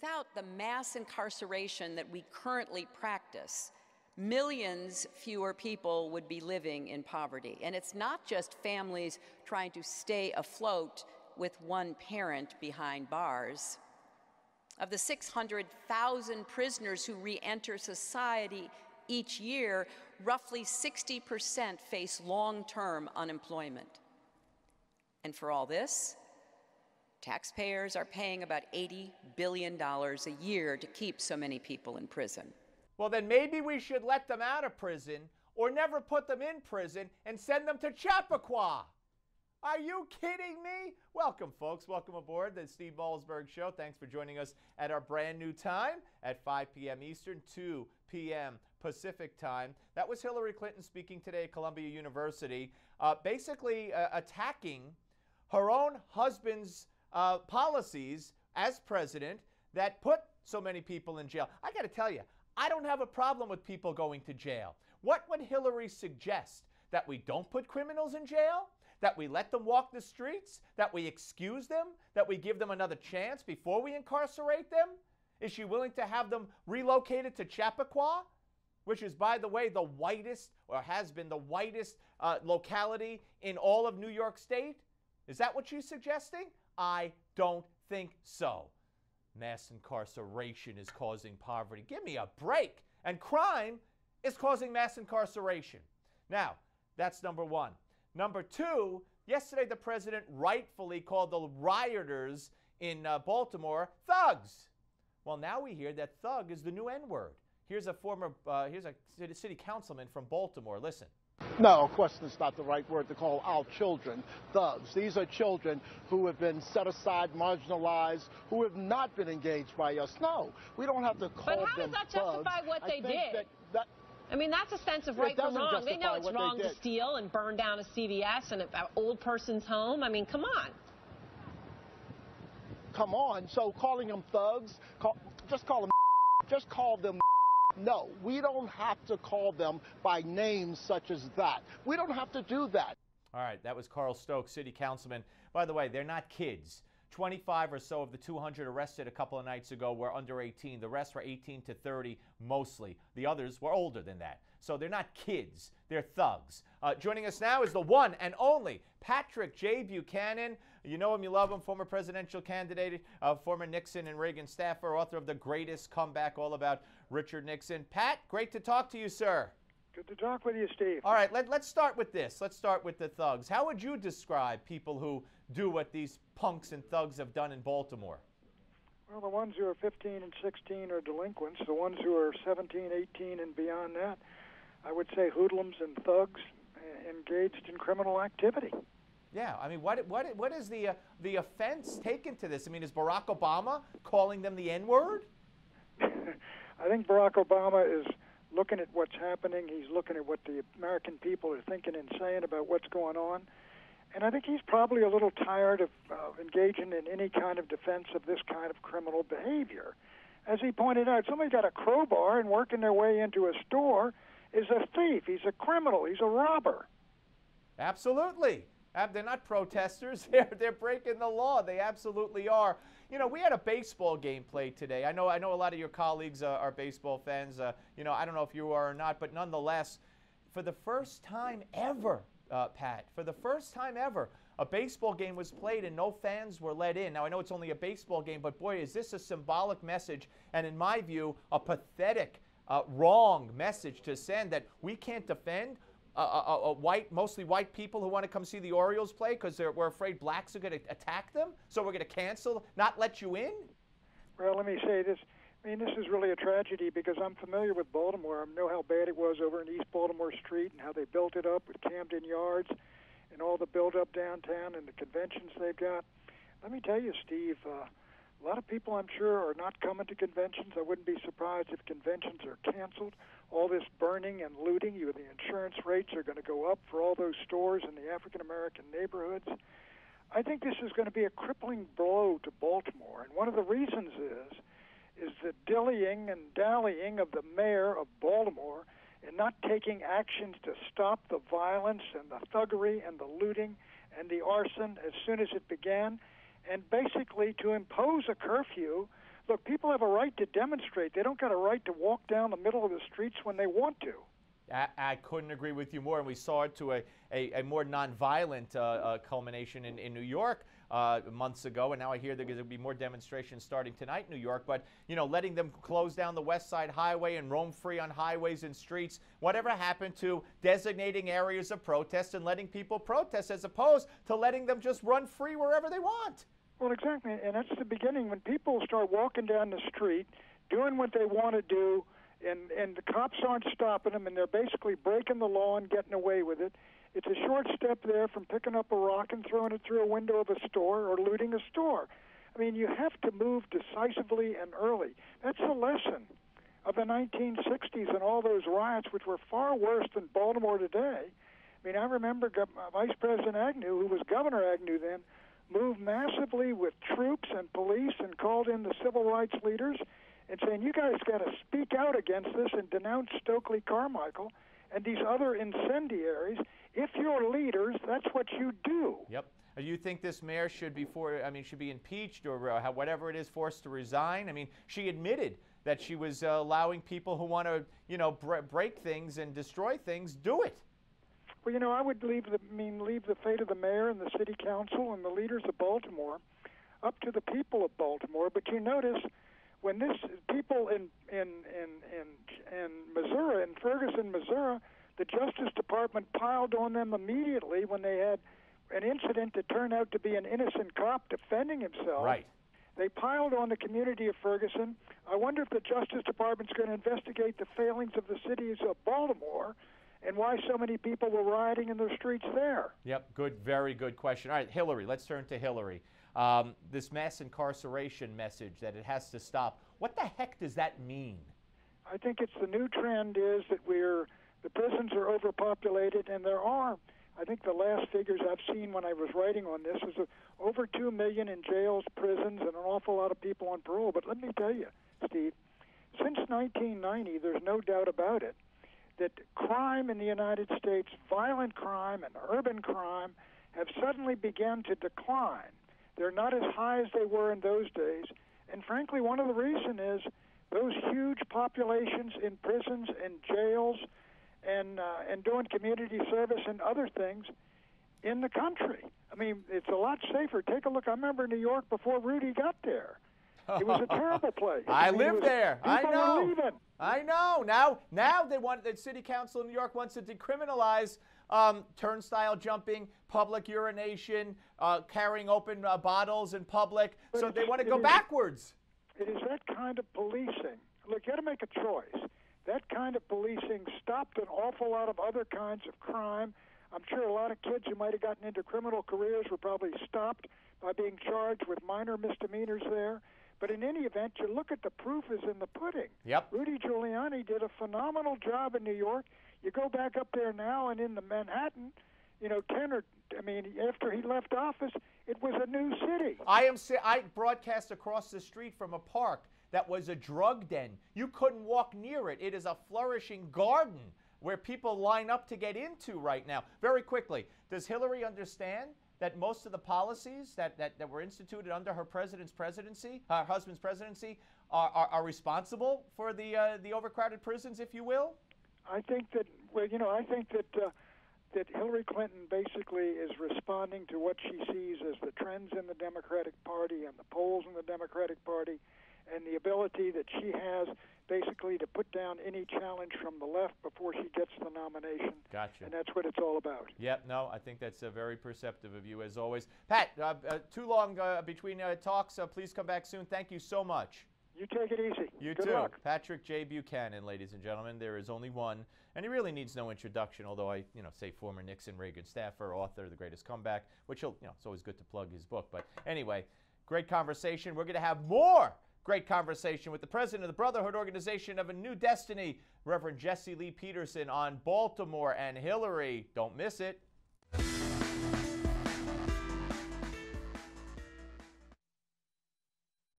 Without the mass incarceration that we currently practice, millions fewer people would be living in poverty. And it's not just families trying to stay afloat with one parent behind bars. Of the 600,000 prisoners who re-enter society each year, roughly 60% face long-term unemployment. And for all this, taxpayers are paying about $80 billion a year to keep so many people in prison. Well, then maybe we should let them out of prison or never put them in prison and send them to Chappaqua. Are you kidding me? Welcome, folks. Welcome aboard the Steve Malzberg Show. Thanks for joining us at our brand new time at 5 p.m. Eastern, 2 p.m. Pacific time. That was Hillary Clinton speaking today at Columbia University, basically attacking her own husband's policies as president that put so many people in jail. I got to tell you, I don't have a problem with people going to jail. What would Hillary suggest? That we don't put criminals in jail? That we let them walk the streets? That we excuse them? That we give them another chance before we incarcerate them? Is she willing to have them relocated to Chappaqua, which is, by the way, the whitest, or has been the whitest locality in all of New York State? Is that what she's suggesting? I don't think so. Mass incarceration is causing poverty. Give me a break. And crime is causing mass incarceration. Now, that's number one. Number two, yesterday the president rightfully called the rioters in Baltimore thugs. Well, now we hear that thug is the new N-word. Here's a city councilman from Baltimore. Listen. No, of course it's not the right word to call our children thugs. These are children who have been set aside, marginalized, who have not been engaged by us. No, we don't have to call them thugs. But how does that justify what they did? I mean, that's a sense of right from wrong. They know it's wrong to steal and burn down a CVS and an old person's home. I mean, come on. Come on. So calling them thugs, just call them. No, we don't have to call them by names such as that. We don't have to do that. All right, that was Carl Stokes, city councilman. By the way, they're not kids. 25 or so of the 200 arrested a couple of nights ago were under 18. The rest were 18 to 30 mostly. The others were older than that. So they're not kids. They're thugs. Joining us now is the one and only Patrick J. Buchanan. You know him, you love him, former presidential candidate, former Nixon and Reagan staffer, author of The Greatest Comeback, all about Richard Nixon. Pat, great to talk to you, sir. Good to talk with you, Steve. All right, let's start with this. Let's start with the thugs. How would you describe people who do what these punks and thugs have done in Baltimore? Well, the ones who are 15 and 16 are delinquents. The ones who are 17, 18, and beyond that, I would say hoodlums and thugs engaged in criminal activity. Yeah, I mean, what is the offense taken to this? I mean, is Barack Obama calling them the N-word? I think Barack Obama is looking at what's happening. He's looking at what the American people are thinking and saying about what's going on. And I think he's probably a little tired of engaging in any kind of defense of this kind of criminal behavior. As he pointed out, somebody got a crowbar and working their way into a store is a thief. He's a criminal. He's a robber. Absolutely. They're not protesters. They're breaking the law. They absolutely are. You know, we had a baseball game played today. I know a lot of your colleagues are baseball fans. You know, I don't know if you are or not, but nonetheless, for the first time ever, Pat, for the first time ever, a baseball game was played and no fans were let in. Now, I know it's only a baseball game, but boy, is this a symbolic message, and in my view, a pathetic, wrong message to send that we can't defend mostly white people who want to come see the Orioles play because we're afraid blacks are going to attack them, so we're going to cancel, not let you in? Well, let me say this. I mean, this is really a tragedy because I'm familiar with Baltimore. I know how bad it was over in East Baltimore Street and how they built it up with Camden Yards and all the build-up downtown and the conventions they've got. Let me tell you, Steve, a lot of people, I'm sure, are not coming to conventions. I wouldn't be surprised if conventions are canceled. All this burning and looting, the insurance rates are going to go up for all those stores in the African-American neighborhoods. I think this is going to be a crippling blow to Baltimore. And one of the reasons is the dillying and dallying of the mayor of Baltimore and not taking actions to stop the violence and the thuggery and the looting and the arson as soon as it began, and basically to impose a curfew Look, people have a right to demonstrate. They don't got a right to walk down the middle of the streets when they want to. I couldn't agree with you more, and we saw it to a more nonviolent culmination in New York months ago, and now I hear there's going to be more demonstrations starting tonight in New York. But, you know, letting them close down the West Side Highway and roam free on highways and streets, whatever happened to designating areas of protest and letting people protest as opposed to letting them just run free wherever they want? Well, exactly, and that's the beginning. When people start walking down the street, doing what they want to do, and the cops aren't stopping them, and they're basically breaking the law and getting away with it, it's a short step there from picking up a rock and throwing it through a window of a store or looting a store. I mean, you have to move decisively and early. That's the lesson of the 1960s and all those riots, which were far worse than Baltimore today. I mean, I remember Vice President Agnew, who was Governor Agnew then, moved massively with troops and police and called in the civil rights leaders and saying, you guys got to speak out against this and denounce Stokely Carmichael and these other incendiaries. If you're leaders, that's what you do. Yep. Do you think this mayor should be should be impeached or whatever it is, forced to resign? I mean, she admitted that she was allowing people who want to, you know, break things and destroy things do it. Well, you know, I would leave the fate of the mayor and the city council and the leaders of Baltimore up to the people of Baltimore. But you notice when this people in Missouri, in Ferguson, Missouri, the Justice Department piled on them immediately when they had an incident that turned out to be an innocent cop defending himself. Right. They piled on the community of Ferguson. I wonder if the Justice Department's going to investigate the failings of the cities of Baltimore and why so many people were rioting in the streets there. Yep, good, very good question. All right, Hillary, let's turn to Hillary. This mass incarceration message that it has to stop, what the heck does that mean? I think it's the new trend is that the prisons are overpopulated, and there are, I think the last figures I've seen when I was writing on this is over 2 million in jails, prisons, and an awful lot of people on parole. But let me tell you, Steve, since 1990, there's no doubt about it, that crime in the United States, violent crime and urban crime, have suddenly begun to decline. They're not as high as they were in those days. And frankly, one of the reasons is those huge populations in prisons and jails and doing community service and other things in the country. I mean, it's a lot safer. Take a look. I remember New York before Rudy got there. It was a terrible place. I lived there. I know. Were leaving. I know. Now they want, the city council in New York wants to decriminalize turnstile jumping, public urination, carrying open bottles in public. So they want to go backwards. It is that kind of policing. Look, you got to make a choice. That kind of policing stopped an awful lot of other kinds of crime. I'm sure a lot of kids who might have gotten into criminal careers were probably stopped by being charged with minor misdemeanors there. But in any event, you look at the proof is in the pudding. Yep. Rudy Giuliani did a phenomenal job in New York. You go back up there now and in the Manhattan, you know, after he left office, it was a new city. I broadcast across the street from a park that was a drug den. You couldn't walk near it. It is a flourishing garden where people line up to get into right now. Very quickly, does Hillary understand that most of the policies that were instituted under her husband's presidency, are responsible for the overcrowded prisons, if you will? I think that that Hillary Clinton basically is responding to what she sees as the trends in the Democratic Party and the polls in the Democratic Party, and the ability that she has basically to put down any challenge from the left before she gets the nomination. Gotcha. And that's what it's all about. Yep, no, I think that's very perceptive of you as always. Pat, too long between talks. Please come back soon. Thank you so much. You take it easy. You Good too. luck. Patrick J. Buchanan, ladies and gentlemen. There is only one, and he really needs no introduction, although I, say former Nixon, Reagan staffer, author, The Greatest Comeback, which it's always good to plug his book. But anyway, great conversation. We're going to have more great conversation with the president of the Brotherhood Organization of a New Destiny, Reverend Jesse Lee Peterson, on Baltimore and Hillary. Don't miss it.